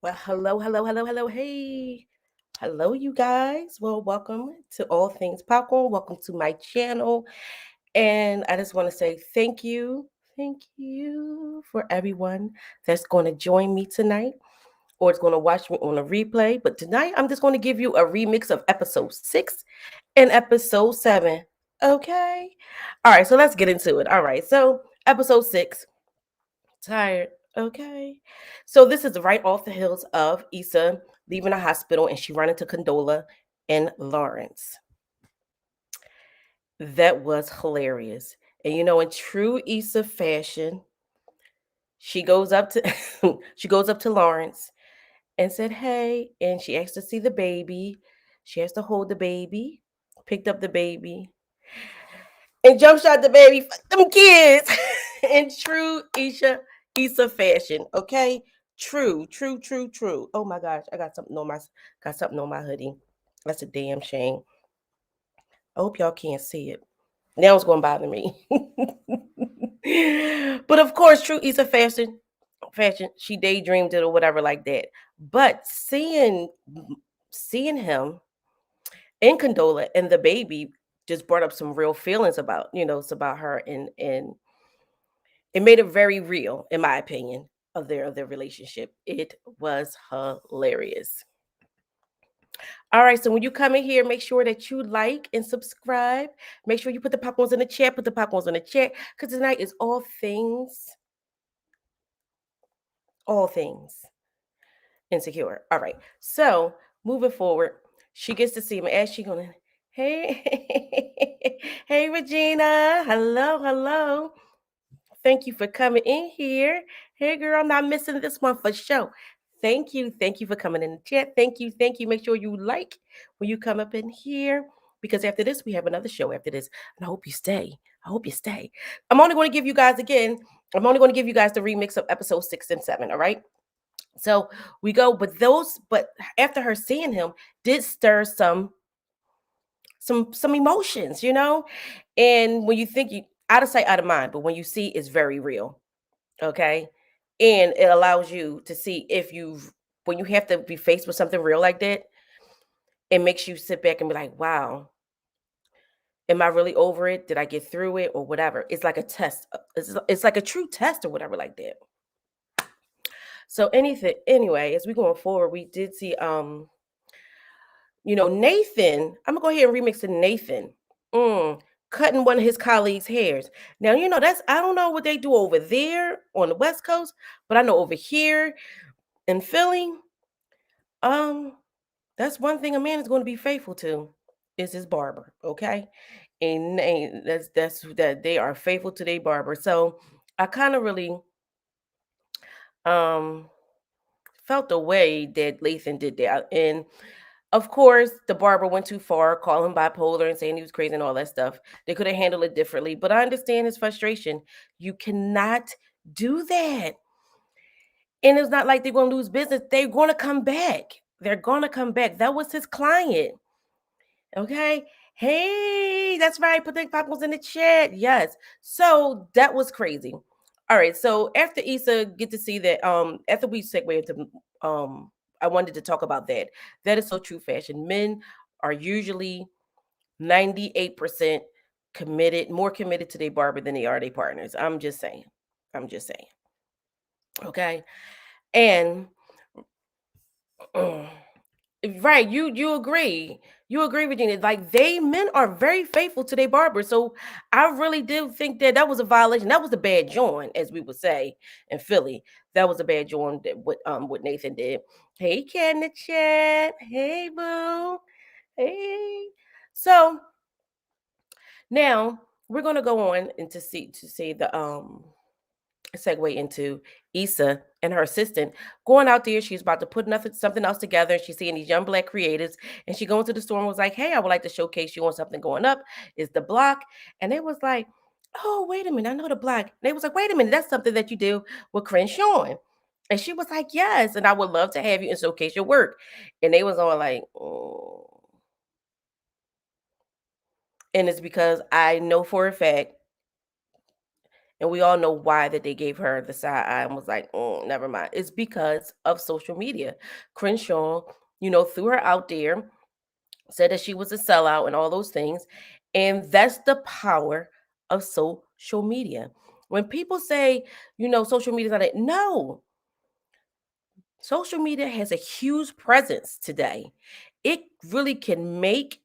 Well, hello. Hey, hello, you guys. Well, welcome to All Things Popcorn. Welcome to my channel. And I just want to say thank you for everyone that's going to join me tonight or is going to watch me on a replay. But tonight, I'm just going to give you a remix of episode 6 and episode 7. Okay. All right. So let's get into it. All right. So, episode 6. Tired. Okay. So this is right off the hills of Issa leaving the hospital and she run into Condola and Lawrence. That was hilarious. And in true Issa fashion, she goes up to she goes up to Lawrence and said, "Hey," and she asked to see the baby. She has to hold the baby, picked up the baby, and jump shot the baby. Fuck them kids. In true Issa fashion, okay? True. Oh my gosh, I got something on my hoodie. That's a damn shame. I hope y'all can't see it. Now it's gonna bother me. But of course, true Issa fashion, she daydreamed it or whatever like that. But seeing him and Condola and the baby just brought up some real feelings about, it's about her and it made it very real, in my opinion, of their relationship. It was hilarious. All right, so when you come in here, make sure that you like and subscribe. Make sure you put the popcorns in the chat. Put the popcorns in the chat because tonight is all things insecure. All right, so moving forward, she gets to see him as she going. Hey, hey, Regina. Hello. Thank you for coming in here. Hey, girl, I'm not missing this one for sure. Thank you for coming in the chat. Thank you. Make sure you like when you come up in here because after this, we have another show after this. And I hope you stay. I'm only going to give you guys the remix of episode 6 and 7. All right. So we go, but after her seeing him, did stir some emotions, And when you think you out of sight, out of mind, but when you see it's very real. Okay. And it allows you to see when you have to be faced with something real like that, it makes you sit back and be like, wow, am I really over it? Did I get through it or whatever? It's like a test. It's like a true test or whatever like that. So anyway, as we going forward, we did see Nathan. I'm gonna go ahead and remix to Nathan. Cutting one of his colleagues' hairs. Now, that's I don't know what they do over there on the West Coast, but I know over here in Philly, um, that's one thing a man is going to be faithful to is his barber, okay? And that's that they are faithful to their barber. So I kind of really um felt the way that Lathan did that. And of course, the barber went too far, calling him bipolar and saying he was crazy and all that stuff. They could have handled it differently, but I understand his frustration. You cannot do that. And it's not like they're going to lose business. They're going to come back. They're going to come back. That was his client. Okay. Hey, that's right. Put the popcorns in the chat. Yes. So that was crazy. All right. So after Issa get to see that, after we segue into I wanted to talk about that. That is so true fashion. Men are usually 98% committed, more committed to their barber than they are their partners. I'm just saying. Okay. And right, you agree. You agree, Virginia. Like men are very faithful to their barber. So I really do think that was a violation. That was a bad joint, as we would say in Philly. That was a bad joint that what Nathan did. Hey, Cat in the chat. Hey, boo. Hey. So now we're gonna go on and to see the segue into Issa and her assistant going out there. She's about to put something else together. She's seeing these young black creatives, and she goes to the store and was like, "Hey, I would like to showcase you on something going up. Is the block?" And they was like, "Oh, wait a minute, I know the block." And they was like, "Wait a minute, that's something that you do with Crenshaw." And she was like, "Yes, and I would love to have you and showcase your work." And they was all like, "Oh." And it's because I know for a fact And we all know why that they gave her the side eye and was like, never mind. It's because of social media. Crenshaw, threw her out there, said that she was a sellout and all those things. And that's the power of social media. When people say, social media is not it, no, social media has a huge presence today. It really can make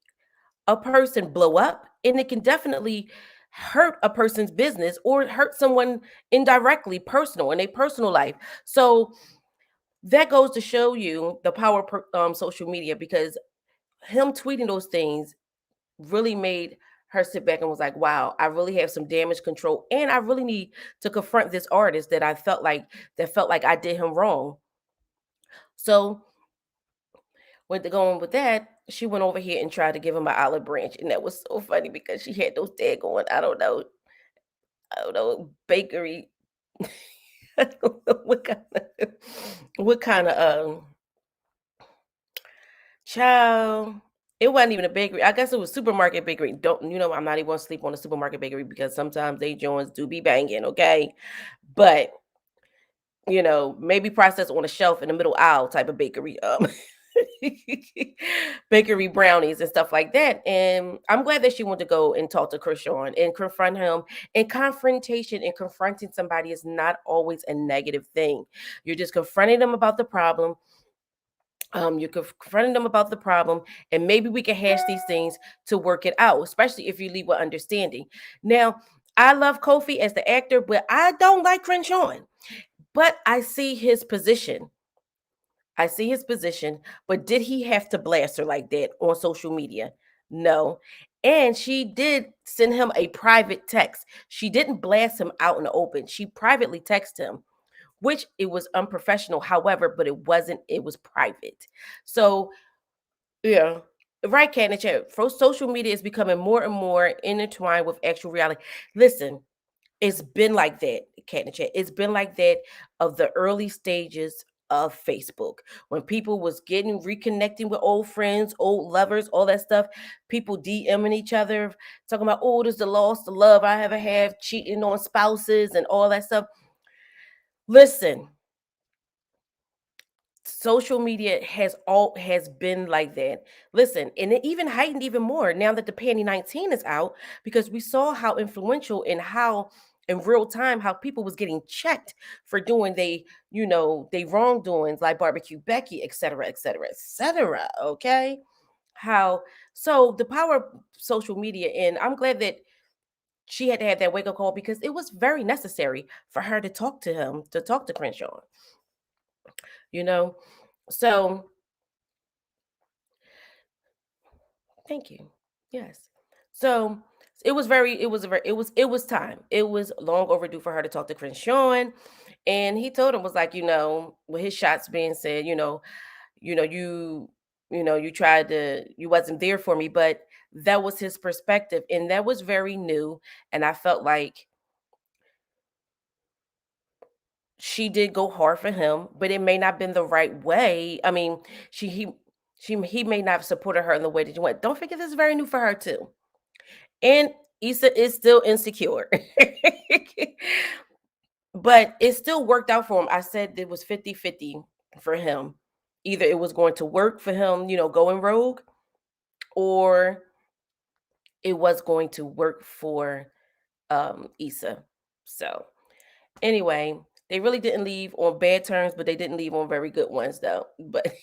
a person blow up, and it can definitely hurt a person's business or hurt someone indirectly, personal, in a personal life. So that goes to show you the power of social media, because him tweeting those things really made her sit back and was like, wow, I really have some damage control, and I really need to confront this artist that I felt like I did him wrong. So with the going with that, she went over here and tried to give him an olive branch, and that was so funny because she had those daggone, I don't know, bakery. I don't know what kind of child. It wasn't even a bakery. I guess it was supermarket bakery. Don't I'm not even gonna sleep on a supermarket bakery because sometimes they joints do be banging, okay? But maybe processed on a shelf in the middle aisle type of bakery, bakery brownies and stuff like that. And I'm glad that she wanted to go and talk to Krishan and confront him. And confrontation and confronting somebody is not always a negative thing. You're just confronting them about the problem. You're confronting them about the problem, and maybe we can hash these things to work it out, especially if you leave with understanding. Now, I love Kofi as the actor, but I don't like Crenshaw. But I see his position. I see his position, but did he have to blast her like that on social media? No. And she did send him a private text. She didn't blast him out in the open. She privately texted him, which it was unprofessional, however, but it wasn't, it was private. So, yeah. Right, Kat and chat. Social media is becoming more and more intertwined with actual reality. Listen, it's been like that, Cat in the Chat. It's been like that of the early stages of Facebook, when people was getting reconnecting with old friends, old lovers, all that stuff. People DMing each other, talking about, oh, this is the lost the love I ever have, cheating on spouses and all that stuff. Listen, social media has been like that. Listen, and it even heightened even more now that the Panty 19 is out, because we saw how influential and how in real time how people was getting checked for doing they wrongdoings, like barbecue Becky, etc., etc., etc. Okay. How so the power of social media, and I'm glad that she had to have that wake up call, because it was very necessary for her to talk to him, to talk to Crenshaw, you know. So thank you. Yes. So it was time. It was long overdue for her to talk to Chris Sean. And he told him, was like, with his shots being said, you know, you you tried to, you wasn't there for me, but that was his perspective. And that was very new. And I felt like she did go hard for him, but it may not have been the right way. I mean, he may not have supported her in the way that you want. Don't forget, this is very new for her too. And Issa is still insecure. But it still worked out for him. I said it was 50-50 for him. Either it was going to work for him, going rogue, or it was going to work for Issa. So anyway, they really didn't leave on bad terms, but they didn't leave on very good ones though. But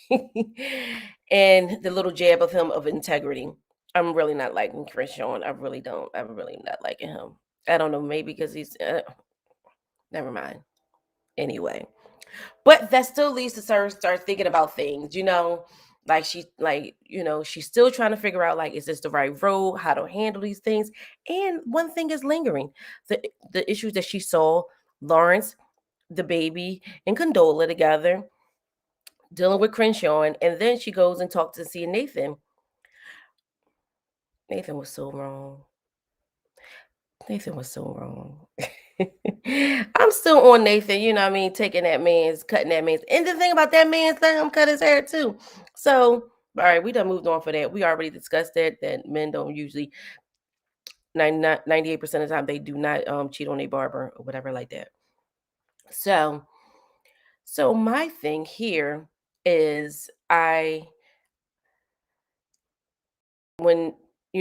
and the little jab of him of integrity. I'm really not liking Chris Sean. I really don't. I'm really not liking him. I don't know, maybe because he's never mind. Anyway, but that still leads to her start thinking about things, like she's still trying to figure out, like, is this the right road, how to handle these things. And one thing is lingering, the issues that she saw Lawrence, the baby, and Condola together dealing with Crenshaw, and then she goes and talks to see Nathan. Nathan was so wrong. Nathan was so wrong. I'm still on Nathan, what I mean, taking that man's, cutting that man's. And the thing about that man's thing, cut his hair too. So, all right, we done moved on for that. We already discussed that men don't usually 98% of the time they do not cheat on a barber or whatever like that. So my thing here is when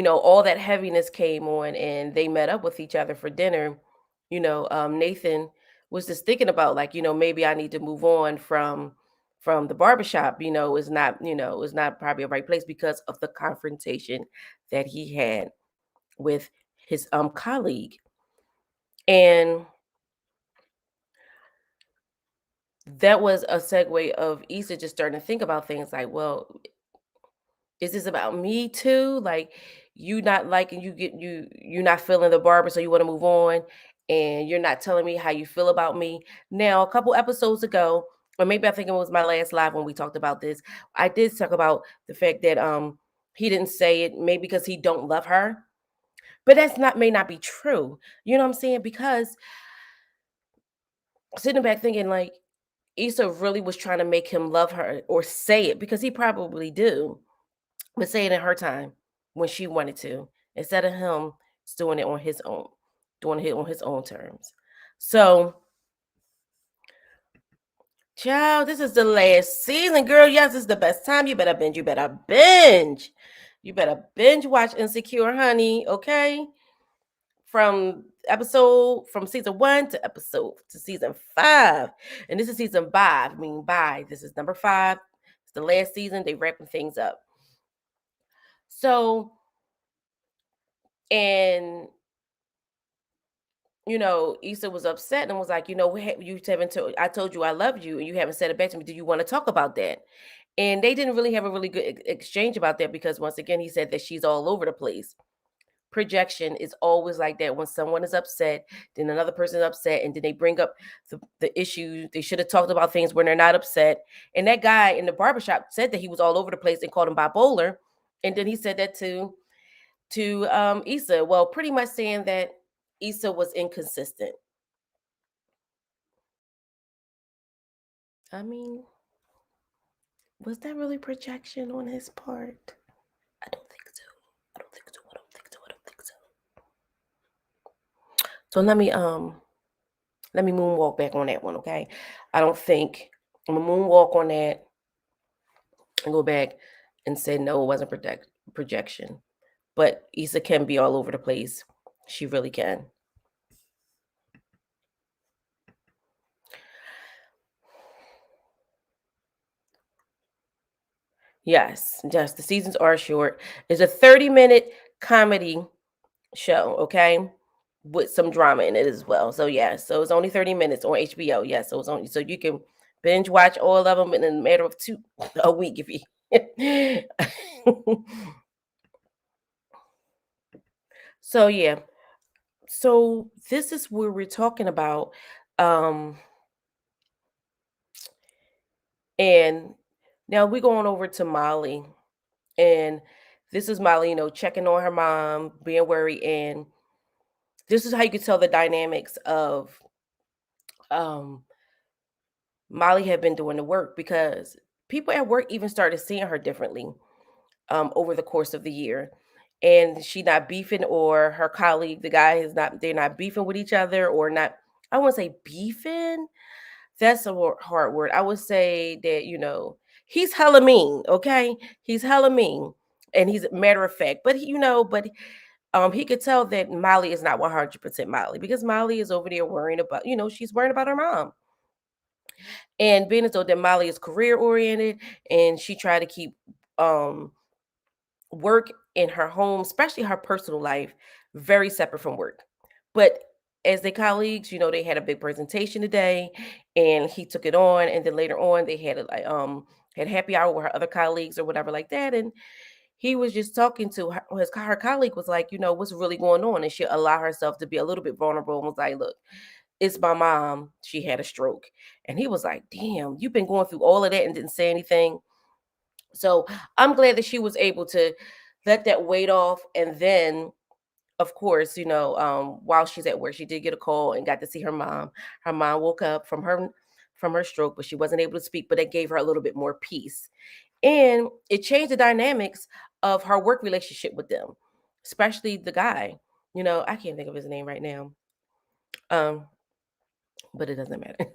all that heaviness came on and they met up with each other for dinner, Nathan was just thinking about, like, maybe I need to move on from the barbershop. Is not probably a right place because of the confrontation that he had with his colleague. And that was a segue of Issa just starting to think about things like, well, is this about me too? Like, you not liking you're not feeling the barber, so you want to move on, and you're not telling me how you feel about me. Now, a couple episodes ago, or maybe I think it was my last live when we talked about this, I did talk about the fact that he didn't say it, maybe because he don't love her. But that's not may not be true. You know what I'm saying? Because sitting back thinking, like, Issa really was trying to make him love her or say it, because he probably do, but say it in her time when she wanted to, instead of him just doing it on his own, doing it on his own terms. So, child, this is the last season, girl. Yes, it's the best time. You better binge. You better binge. You better binge watch Insecure, honey. Okay, from season 1 to season 5, and this is season 5. I mean, bye. This is number 5. It's the last season. They wrapping things up. So, and Issa was upset and was like, you haven't told, I told you I love you and you haven't said it back to me. Do you want to talk about that? And they didn't really have a really good exchange about that, because once again, he said that she's all over the place. Projection is always like that. When someone is upset, then another person is upset, and then they bring up the issue. They should have talked about things when they're not upset. And that guy in the barbershop said that he was all over the place and called him bipolar. And then he said that to Issa. Well, pretty much saying that Issa was inconsistent. I mean, was that really projection on his part? I don't think so. I don't think so. I don't think so. I don't think so. So let me moonwalk back on that one, okay? I don't think I'm gonna moonwalk on that and go back and say no, it wasn't projection. But Issa can be all over the place. She really can. Yes, yes, the seasons are short. It's a 30-minute comedy show, okay? With some drama in it as well. So yeah, so it's only 30 minutes on HBO. Yeah, so it's only, so you can binge watch all of them in a matter of a week if you So yeah. So this is where we're talking about, um and now we're going over to Molly. And this is Molly, checking on her mom, being worried. And this is how you can tell the dynamics of um Molly had been doing the work, because people at work even started seeing her differently over the course of the year. And she not beefing, or her colleague, the guy is not, they're not beefing with each other, or not, I wouldn't say beefing. That's a hard word. I would say that, he's hella mean, okay? He's hella mean. And he's matter of fact. But he could tell that Molly is not 100% Molly, because Molly is over there worrying about, she's worrying about her mom. And being as though that Molly is career oriented, and she tried to keep um work in her home, especially her personal life, very separate from work. But as their colleagues, they had a big presentation today, and he took it on. And then later on, they had had happy hour with her other colleagues or whatever like that. And he was just talking to her colleague was like, what's really going on, and she allowed herself to be a little bit vulnerable and was like, look, it's my mom. She had a stroke. And he was like, damn, you've been going through all of that and didn't say anything. So I'm glad that she was able to let that weight off. And then, of course, while she's at work, she did get a call and got to see her mom. Her mom woke up from her stroke, but she wasn't able to speak. But it gave her a little bit more peace, and it changed the dynamics of her work relationship with them, especially the guy. I can't think of his name right now. Um, but it doesn't matter.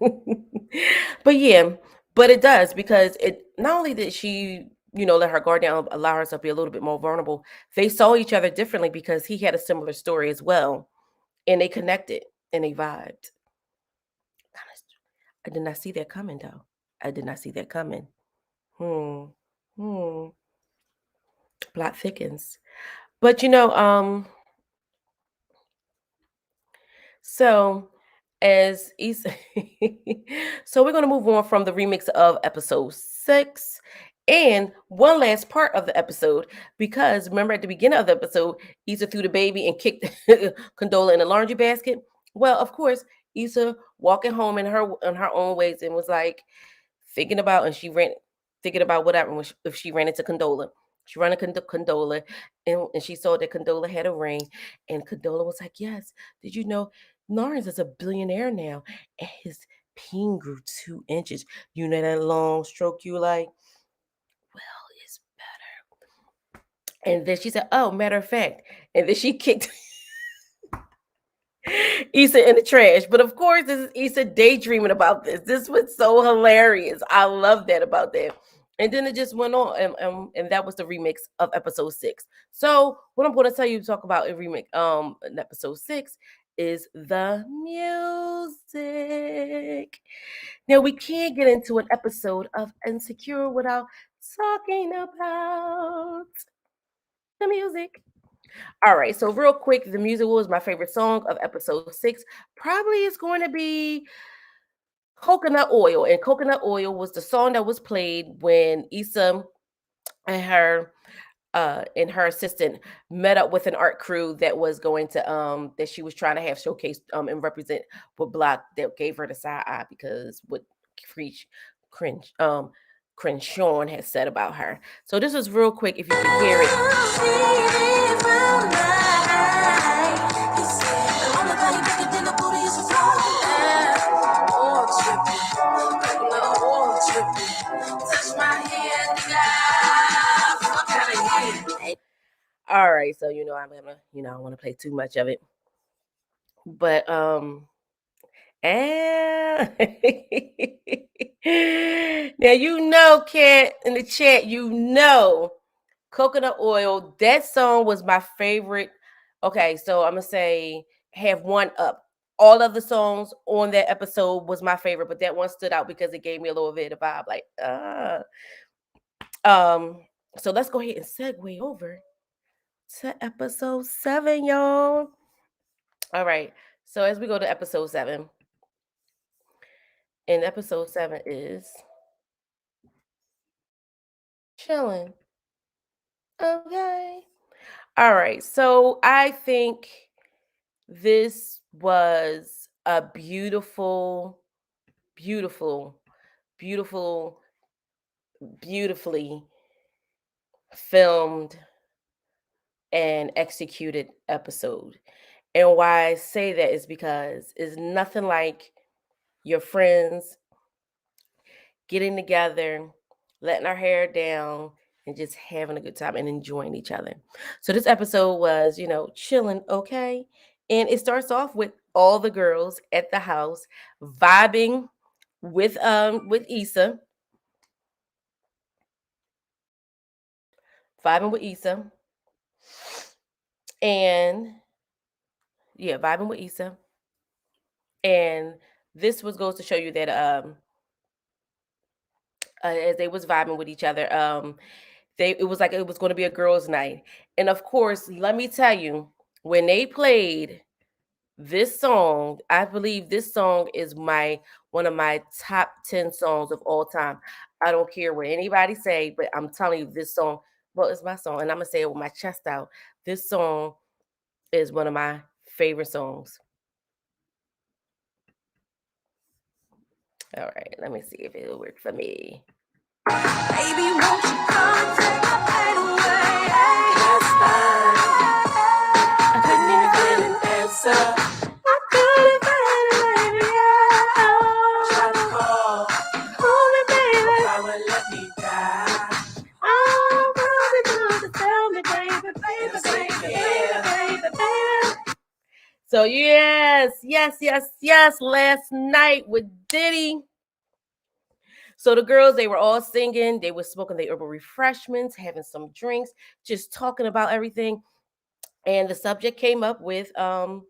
But yeah, but it does because it not only did she, let her guard down, allow herself to be a little bit more vulnerable, they saw each other differently because he had a similar story as well. And they connected and they vibed. I did not see that coming though. I did not see that coming. Hmm. Hmm. Plot thickens. But so as Issa, so we're gonna move on from the remix of episode 6 and one last part of the episode because remember at the beginning of the episode, Issa threw the baby and kicked Condola in the laundry basket. Well, of course, Issa walking home in her own ways and was like thinking about, and she ran thinking about what happened if she ran into Condola. She ran into Condola, and she saw that Condola had a ring, and Condola was like, "Yes, did you know Lawrence is a billionaire now, and his peen grew 2 inches. You know that long stroke you like? Well, it's better." And then she said, "Oh, matter of fact," and then she kicked Issa in the trash. But of course, this is Issa daydreaming about this. This was so hilarious. I love that about that. And then it just went on, and that was the remix of episode 6. So what I'm going to tell you to talk about in episode 6 is the music. Now we can't get into an episode of Insecure without talking about the music. All right, so real quick, the music was my favorite song of episode 6. Probably is going to be Coconut Oil. And Coconut Oil was the song that was played when Issa and her assistant met up with an art crew that was going to that she was trying to have showcase and represent what block that gave her the side eye because what cringe cringe Crenshaw had said about her. So this is real quick if you can hear it. All right, so I'm gonna, I don't want to play too much of it, but and now Cat in the chat, Coconut Oil. That song was my favorite. Okay, so I'm gonna say have one up. All of the songs on that episode was my favorite, but that one stood out because it gave me a little bit of vibe, like So let's go ahead and segue over to episode 7, y'all. All right. So as we go to episode 7, and episode 7 is chilling. Okay. All right. So I think this was a beautiful, beautiful, beautiful, beautifully filmed and executed episode. And why I say that is because it's nothing like your friends getting together, letting our hair down, and just having a good time and enjoying each other. So this episode was, chilling, okay? And it starts off with all the girls at the house vibing with Issa. Vibing with Issa. And yeah, vibing with Issa. And this goes to show you that as they was vibing with each other, it was like it was going to be a girls' night. And of course, let me tell you, when they played this song, I believe this song is one of my top 10 songs of all time. I don't care what anybody say, but I'm telling you, this song, well, it's my song, and I'm gonna say it with my chest out. This song is one of my favorite songs. All right, let me see if it'll work for me. Baby, won't you come take my pain away? Last night, I couldn't even get an answer. I couldn't find it, baby. I tried to call me, baby. Why would let me die? All I wanted you to tell me, baby, baby, baby, baby, baby, baby. So yes. Last night with Diddy. So the girls, they were all singing, they were smoking their herbal refreshments, having some drinks, just talking about everything. And the subject came up with them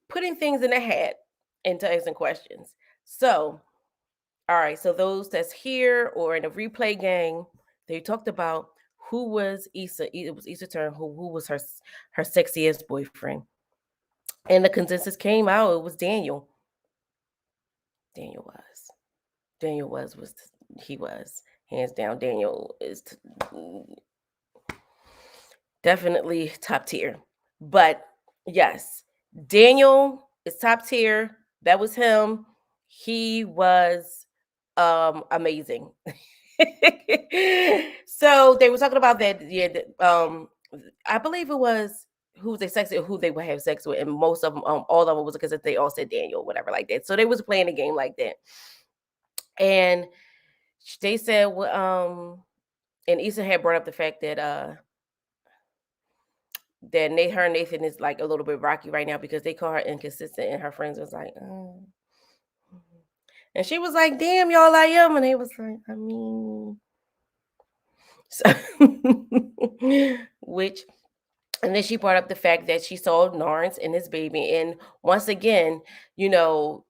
putting things in a hat and to asking questions. So, all right, so those that's here or in the replay gang, they talked about who was Issa. It was Issa turn. Who was her sexiest boyfriend? And the consensus came out. It was Daniel. Daniel was. Daniel was he was hands down. Daniel is definitely top tier. But yes, Daniel is top tier. That was him. He was amazing. So they were talking about that. Yeah, I believe it was who they sex with, who they would have sex with, and most of them, all of them was because they all said Daniel, whatever, like that. So they was playing a game like that, and they said, and Issa had brought up the fact that that her and Nathan is like a little bit rocky right now because they call her inconsistent, and her friends was like, oh. And she was like, damn, y'all, I am. And they was like, I mean, so, which, and then she brought up the fact that she saw Lawrence and his baby. And once again, you know,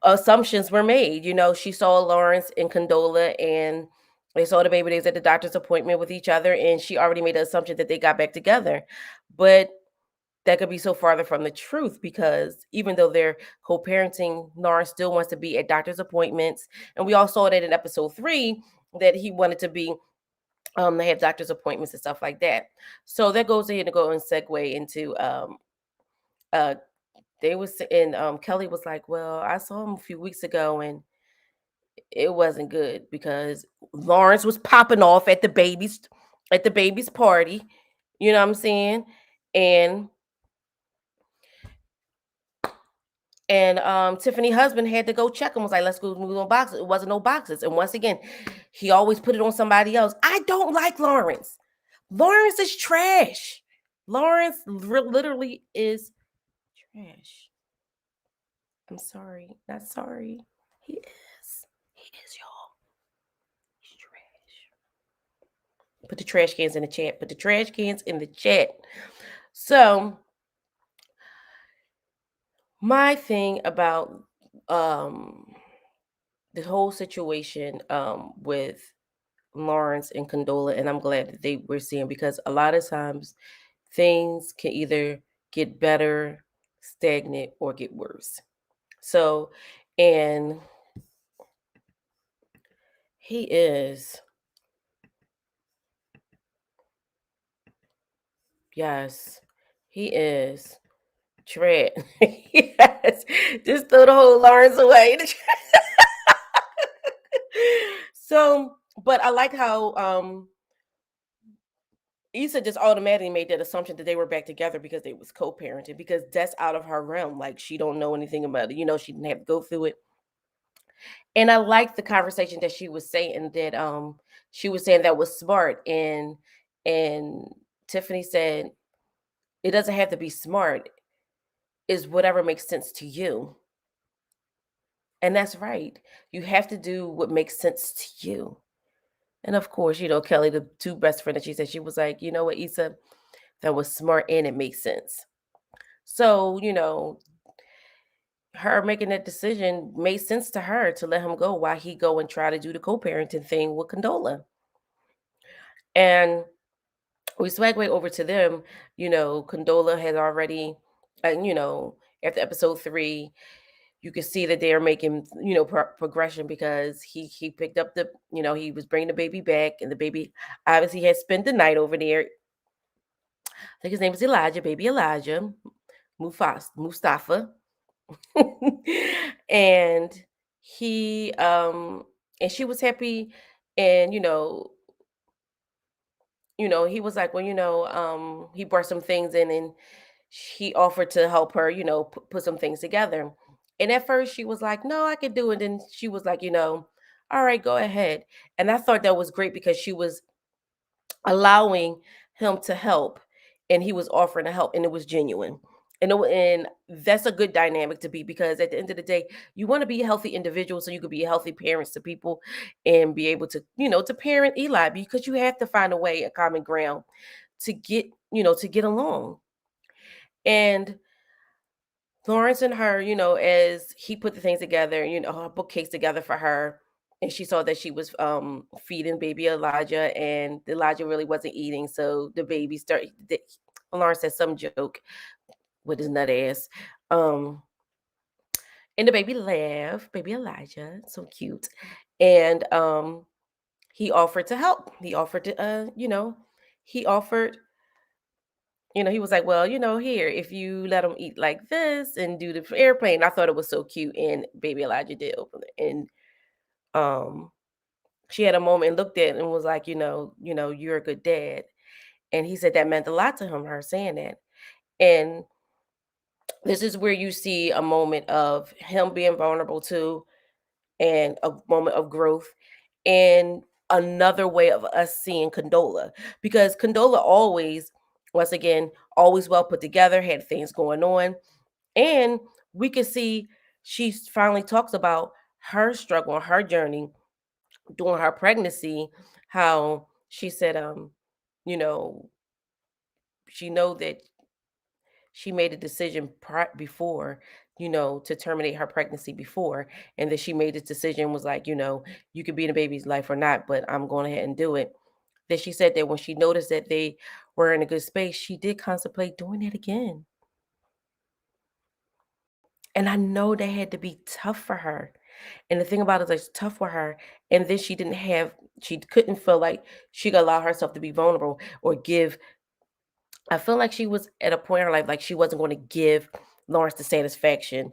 assumptions were made. You know, she saw Lawrence and Condola, and they saw the baby. They was at the doctor's appointment with each other, and she already made the assumption that they got back together. But that could be so farther from the truth because even though they're co-parenting, Lawrence still wants to be at doctor's appointments. And we all saw that in episode 3 that he wanted to be they have doctor's appointments and stuff like that. So that goes ahead to go and segue into uh they was and Kelly was like, well, I saw him a few weeks ago and it wasn't good because Lawrence was popping off at the baby's party. You know what I'm saying? And Tiffany husband had to go check him, was like, let's go move on boxes. It wasn't no boxes. And once again, he always put it on somebody else. I don't like Lawrence. Lawrence is trash. Lawrence literally is trash. I'm sorry. Not sorry. He is. He is, y'all. He's trash. Put the trash cans in the chat. Put the trash cans in the chat. So my thing about the whole situation with Lawrence and Condola, and I'm glad that they were seeing because a lot of times things can either get better, stagnant, or get worse. So, and he is, yes, he is. Tread. Yes. Just throw the whole Lawrence away. So, but I like how Issa just automatically made that assumption that they were back together because they was co-parenting because that's out of her realm. Like she don't know anything about it. You know, she didn't have to go through it. And I like the conversation that she was saying that she was saying that was smart and Tiffany said it doesn't have to be smart. Is whatever makes sense to you. And that's right. You have to do what makes sense to you. And of course, you know, Kelly, the two best friends that she said, she was like, you know what, Issa, that was smart and it makes sense. So, you know, her making that decision made sense to her to let him go while he go and try to do the co-parenting thing with Condola. And we segue over to them, you know, Condola has already, you know, after episode 3, you can see that they are making, you know, progression because he picked up the, you know, he was bringing the baby back and the baby obviously had spent the night over there. I think his name is Elijah, baby Elijah, Mustafa. And he and she was happy and he was like, well, he brought some things in and he offered to help her, put some things together. And at first she was like, no, I could do it. And she was like, all right, go ahead. And I thought that was great because she was allowing him to help and he was offering to help, and it was genuine. And that's a good dynamic to be, because at the end of the day, you want to be a healthy individual so you could be healthy parents to people and be able to, to parent Eli, because you have to find a way, a common ground to get, to get along. And Lawrence and her, as he put the things together, her bookcase together for her, and she saw that she was feeding baby Elijah, and Elijah really wasn't eating, so the baby started. Lawrence said some joke with his nut ass, um, and the baby laughed. Baby Elijah, so cute, and he offered to help. He offered to, he offered he was like, well, here, if you let him eat like this and do the airplane. I thought it was so cute. And baby Elijah did open it. And um she had a moment and looked at it and was like, you're a good dad. And he said that meant a lot to him, her saying that. And this is where you see a moment of him being vulnerable too, and a moment of growth, and another way of us seeing Condola, because Condola always, once again, always well put together, had things going on. And we could see she finally talks about her struggle, her journey during her pregnancy, how she said, you know, she know that she made a decision before, to terminate her pregnancy before, and that she made this decision was like, you could be in a baby's life or not, but I'm going ahead and do it. That she said that when she noticed that they were in a good space, she did contemplate doing that again. And I know that had to be tough for her. And the thing about it is, it's tough for her. And then she couldn't feel like she could allow herself to be vulnerable or give. I feel like she was at a point in her life, like she wasn't going to give Lawrence the satisfaction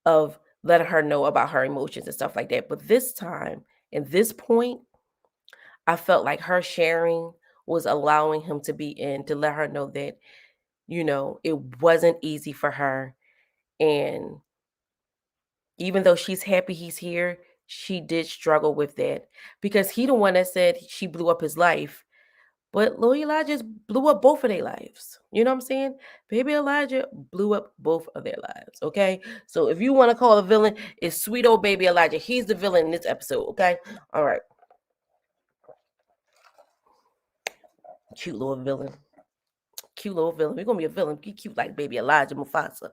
of letting her know about her emotions and stuff like that. But this time, in this point, I felt like her sharing was allowing him to be in, to let her know that, it wasn't easy for her. And even though she's happy he's here, she did struggle with that, because he the one that said she blew up his life. But Lil Elijah blew up both of their lives. You know what I'm saying? Baby Elijah blew up both of their lives. Okay. So if you want to call a villain, it's sweet old baby Elijah. He's the villain in this episode. Okay. All right. Cute little villain. Cute little villain. We're gonna be a villain. Be cute like baby Elijah Mufasa.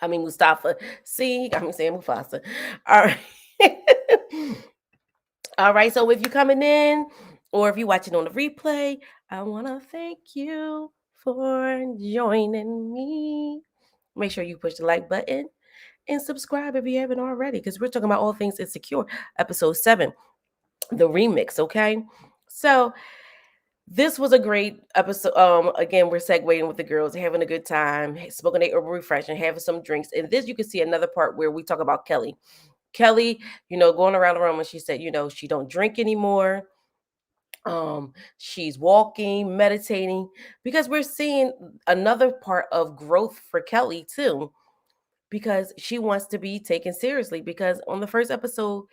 I mean Mustafa. See, he got me saying Mufasa. All right. All right. So if you're coming in or if you're watching on the replay, I want to thank you for joining me. Make sure you push the like button and subscribe if you haven't already, because we're talking about all things insecure, episode 7, the remix. Okay. So this was a great episode. Again, we're segueing with the girls, having a good time, smoking a herbal refreshing, having some drinks. And this, you can see another part where we talk about Kelly. Kelly, going around the room, and she said, she don't drink anymore. She's walking, meditating, because we're seeing another part of growth for Kelly too, because she wants to be taken seriously. Because on the first episode,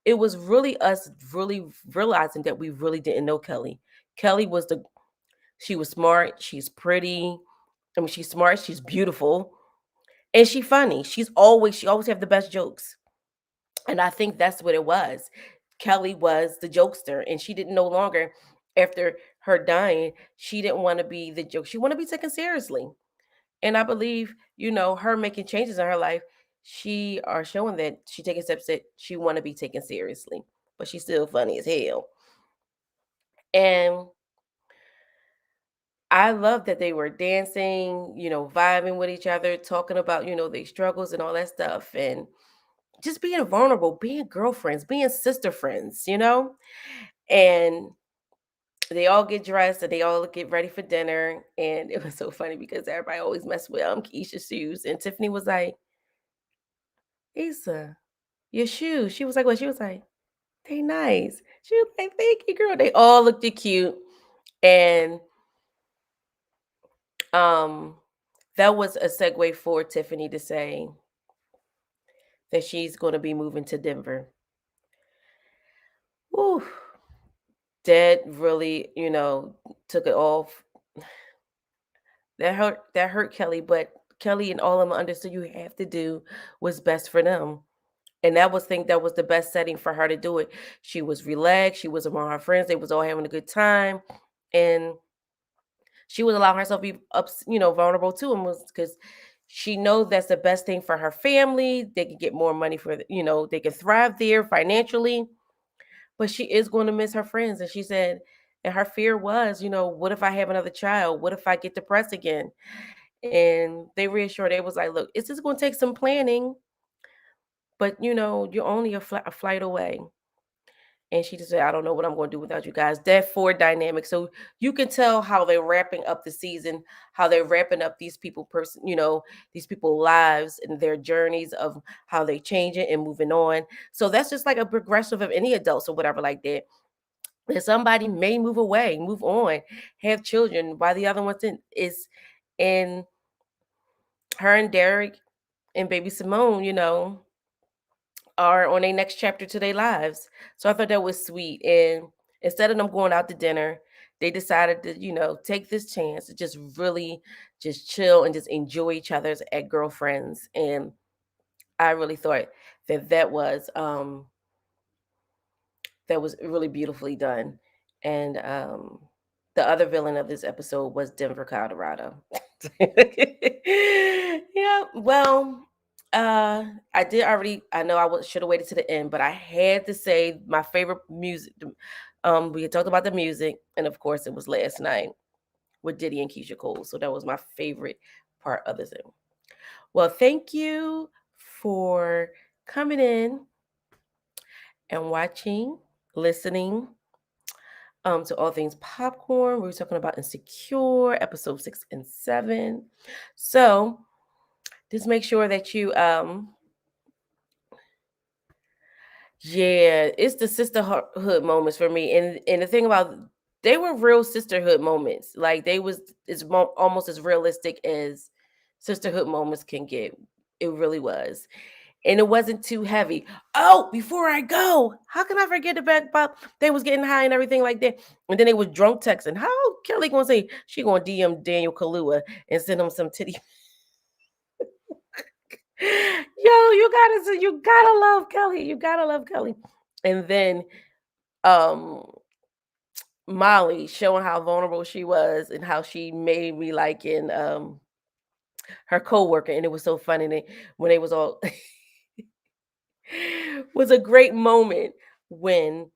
it was really us really realizing that we really didn't know Kelly. Kelly was she was smart, she's pretty. I mean, she's smart, she's beautiful, and she's funny. She always have the best jokes. And I think that's what it was. Kelly was the jokester, and she didn't no longer, after her dying, she didn't want to be the joke. She wanted to be taken seriously. And I believe, her making changes in her life, she are showing that she taking steps that she want to be taken seriously. But she's still funny as hell. And I love that they were dancing, vibing with each other, talking about, their struggles and all that stuff. And just being vulnerable, being girlfriends, being sister friends. And they all get dressed and they all get ready for dinner. And it was so funny because everybody always messed with Keisha's shoes. And Tiffany was like, Issa, your shoes. She was like, what? She was like, they nice. She was like, thank you, girl. They all looked cute. And that was a segue for Tiffany to say that she's going to be moving to Denver. Woo. Dad really, took it off. That hurt Kelly, but Kelly and all of them understood you have to do what's best for them. And that was the best setting for her to do it. She was relaxed, she was around her friends, they was all having a good time, and she was allowing herself to be vulnerable too, and was because she knows that's the best thing for her family. They can get more money for they can thrive there financially, but she is going to miss her friends. And she said, and her fear was, what if I have another child? What if I get depressed again? And they reassured her, they was like, look, it's just going to take some planning, but you're only a flight away. And she just said, I don't know what I'm going to do without you guys. That four dynamic. So you can tell how they're wrapping up the season, how they're wrapping up these people lives and their journeys of how they change it and moving on. So that's just like a progressive of any adults or whatever like that. That somebody may move away, move on, have children, while the other one's in her and Derek and baby Simone, are on a next chapter to their lives. So I thought that was sweet. And instead of them going out to dinner, they decided to, take this chance to just really just chill and just enjoy each other's at girlfriends. And I really thought that was really beautifully done. And the other villain of this episode was Denver, Colorado. Yeah, well, I did already. I know should have waited to the end, but I had to say my favorite music. We had talked about the music, and of course, it was last night with Diddy and Keisha Cole. So that was my favorite part of the thing. Well, thank you for coming in and watching, listening to All Things Popcorn. We were talking about Insecure, episode 6 and 7. So just make sure that you yeah, it's the sisterhood moments for me. And the thing about, they were real sisterhood moments. Like they was almost as realistic as sisterhood moments can get. It really was. And it wasn't too heavy. Oh, before I go, how can I forget about they was getting high and everything like that? And then they was drunk texting. How Kelly gonna say she gonna DM Daniel Kalua and send him some titty? Yo, you gotta love Kelly. You gotta love Kelly. And then um Molly showing how vulnerable she was and how she made me like in her coworker. And it was so funny when they was all was a great moment when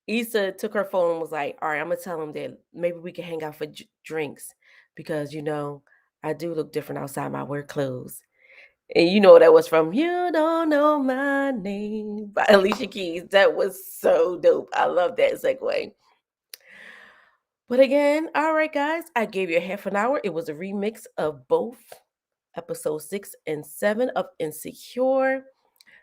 Issa took her phone and was like, all right, I'm gonna tell him that maybe we can hang out for drinks because I do look different outside my work clothes. And that was from You Don't Know My Name by Alicia Keys. That was so dope. I love that segue. But again, all right, guys, I gave you a half an hour. It was a remix of both episode 6 and 7 of Insecure.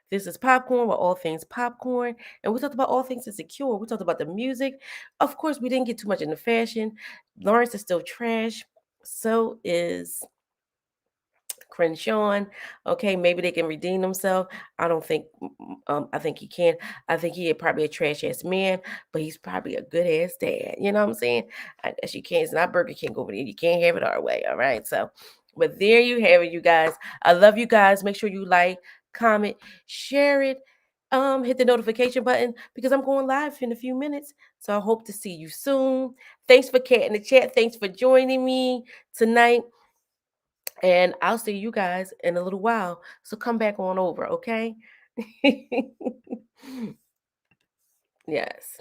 This is Popcorn with All Things Popcorn. And we talked about all things Insecure. We talked about the music. Of course, we didn't get too much into fashion. Lawrence is still trash. So is Crenshaw. Okay, maybe they can redeem themselves. I don't think. I think he can. I think he is probably a trash ass man, but he's probably a good ass dad. You know what I'm saying? I guess you can't. It's not Burger King over there. You can't have it our way. All right. So, but there you have it, you guys. I love you guys. Make sure you like, comment, share it. Hit the notification button because I'm going live in a few minutes. So I hope to see you soon. Thanks for cat in the chat. Thanks for joining me tonight. And I'll see you guys in a little while. So come back on over, okay? Yes.